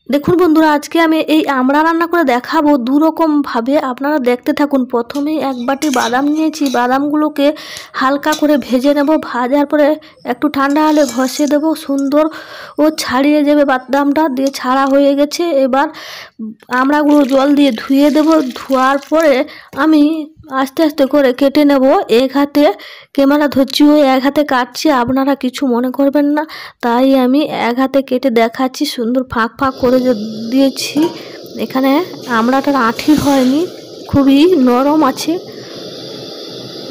দেখুন বন্ধুরা, আজকে আমি এই আমড়া রান্না করে দেখাবো দু রকম ভাবে। আপনারা দেখতে থাকুন। প্রথমেই এক বাটি বাদাম নিয়েছি, বাদামগুলোকে হালকা করে ভেজে নেব। ভাজার পরে একটু ঠান্ডা হলে ঘষে দেব, সুন্দর ও ছাড়িয়ে যাবে বাদামটা। দিয়ে ছাড়া হয়ে গেছে, এবার আমড়াগুলো জল দিয়ে ধুয়ে দেব। ধোয়ার পরে আমি আস্তে আস্তে করে কেটে নেব। এক হাতে ক্যামেরা ধরছি ও এক হাতে কাটছি, আপনারা কিছু মনে করবেন না, তাই আমি এক হাতে কেটে দেখাচ্ছি। সুন্দর ফাঁক ফাঁক করে দিয়েছি। এখানে আমড়াটার আঁঠি হয়নি, খুবই নরম আছে,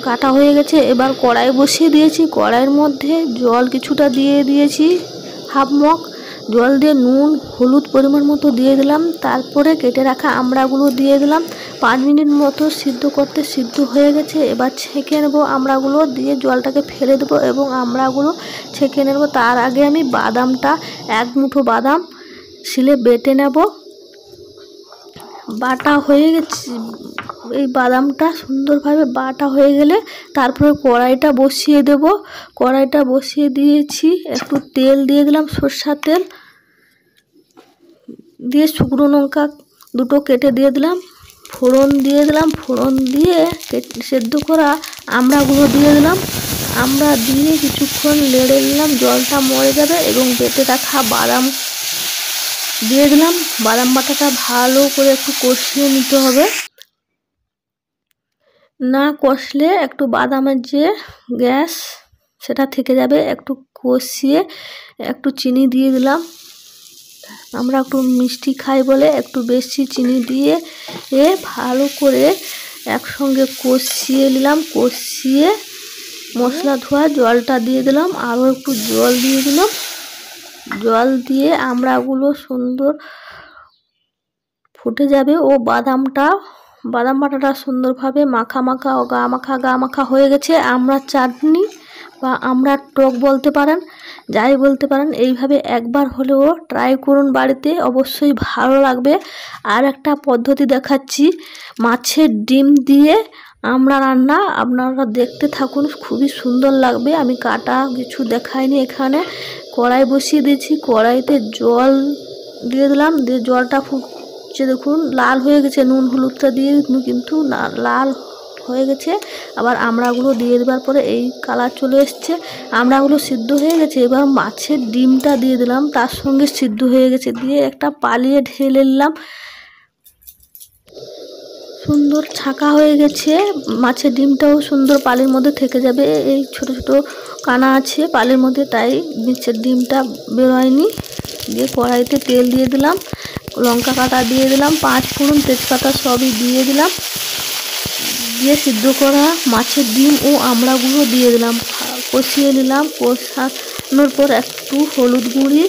কাটা হয়ে গেছে। এবার কড়াই বসিয়ে দিয়েছি, কড়াইয়ের মধ্যে জল কিছুটা দিয়ে দিয়েছি, হাফ মগ জল দিয়ে নুন হলুদ পরিমাণ মতো দিয়ে দিলাম। তারপরে কেটে রাখা আমড়াগুলো দিয়ে দিলাম। 5 মিনিট মতো সিদ্ধ করতে সিদ্ধ হয়ে গেছে। এবার ছেঁকে নেব আমড়াগুলো, দিয়ে জলটাকে ফেলে দেবো এবং আমড়াগুলো ছেঁকে নেব। তার আগে আমি বাদামটা, এক মুঠো বাদাম শিলে বেটে নেব। বাটা হয়ে গেছে, এই বাদামটা সুন্দরভাবে বাটা হয়ে গেলে তারপরে কড়াইটা বসিয়ে দেব। কড়াইটা বসিয়ে দিয়েছি, একটু তেল দিয়ে দিলাম, সরষের তেল দিয়ে শুকনো লঙ্কা দুটো কেটে দিয়ে দিলাম, ফোড়ন দিয়ে দিলাম। ফোড়ন দিয়ে সেদ্ধ করা আমড়াগুলো দিয়ে দিলাম। আমড়া দিয়ে কিছুক্ষণ নেড়ে নিলাম, জলটা মরে যাবে এবং বেটে রাখা বাদাম দিয়ে দিলাম। বাদাম বাটাটা ভালো করে একটু কষিয়ে নিতে হবে, না কষলে একটু বাদামের যে গ্যাস সেটা থেকে যাবে। একটু কষিয়ে একটু চিনি দিয়ে দিলাম। আমরা একটু মিষ্টি খাই বলে একটু বেশি চিনি দিয়ে ভালো করে একসঙ্গে কষিয়ে নিলাম। কষিয়ে মশলা ধোয়া জলটা দিয়ে দিলাম, আরও একটু জল দিয়ে দিলাম। জল দিয়ে আমড়াগুলো সুন্দর ফুটে যাবে ও বাদাম বাটাটা সুন্দরভাবে মাখা মাখা ও গা মাখা হয়ে গেছে। আমড়ার চাটনি বা আমড়ার টক বলতে পারেন, যাই বলতে পারেন, এইভাবে একবার হলেও ট্রাই করুন বাড়িতে, অবশ্যই ভালো লাগবে। আর একটা পদ্ধতি দেখাচ্ছি, মাছের ডিম দিয়ে আমড়া রান্না, আপনারা দেখতে থাকুন, খুবই সুন্দর লাগবে। আমি কাটা কিছু দেখাইনি। এখানে কড়াই বসিয়ে দিয়েছি, কড়াইতে জল দিয়ে দিলাম, দিয়ে জলটা ফুটছে, দেখুন লাল হয়ে গেছে। নুন হলুদটা দিয়ে কিন্তু লাল হয়ে গেছে। আবার আমড়াগুলো দিয়ে দেওয়ার পরে এই কালার চলে এসছে, আমড়াগুলো সিদ্ধ হয়ে গেছে। এবার মাছের ডিমটা দিয়ে দিলাম, তার সঙ্গে সিদ্ধ হয়ে গেছে, দিয়ে একটা পালিয়ে ঢেলে নিলাম। সুন্দর ছাকা হয়ে গেছে। মাছের ডিমটাও সুন্দর পালির মধ্যে থেকে যাবে। এই ছোট ছোট কানা আছে পালির মধ্যে, তাই মাছের ডিমটা বেরোয়নি। দিয়ে কড়াইতে তেল দিয়ে দিলাম, লঙ্কা কাটা দিয়ে দিলাম, 5 ফোড়ন তেজপাতা সবই দিয়ে দিলাম। দিয়ে সিদ্ধ করা মাছের ডিম ও আমড়াগুলো দিয়ে দিলাম, কষিয়ে নিলাম। কষানোর পর একটু হলুদ গুঁড়ি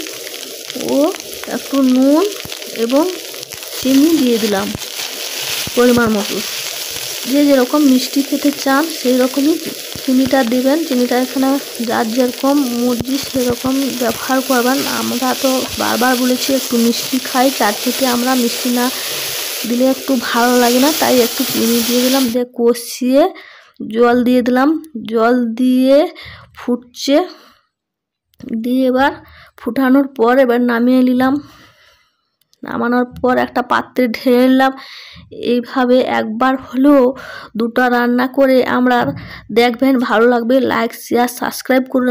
ও একটু নুন এবং চিনি দিয়ে দিলাম পরিমাণ মতো। যে যেরকম মিষ্টি খেতে চান সেই রকমই চিনিটা দেবেন। চিনিটা এখানে যার যেরকম মর্জি সেরকম ব্যবহার করবেন। আমরা তো বারবার বলেছি একটু মিষ্টি খাই, চাটনিতে আমরা মিষ্টি না দিলে একটু ভালো লাগে না, তাই একটু চিনি দিয়ে দিলাম। দিয়ে কষিয়ে জল দিয়ে দিলাম, জল দিয়ে ফুটছে, দিয়ে এবার ফুটানোর পর এবার নামিয়ে নিলাম। নামানোর পর একটা পাত্রে ঢেলে নিলাম। এইভাবে একবার হলেও দুটো রান্না করে আমরা দেখবেন, ভালো লাগবে। লাইক শেয়ার সাবস্ক্রাইব করুন।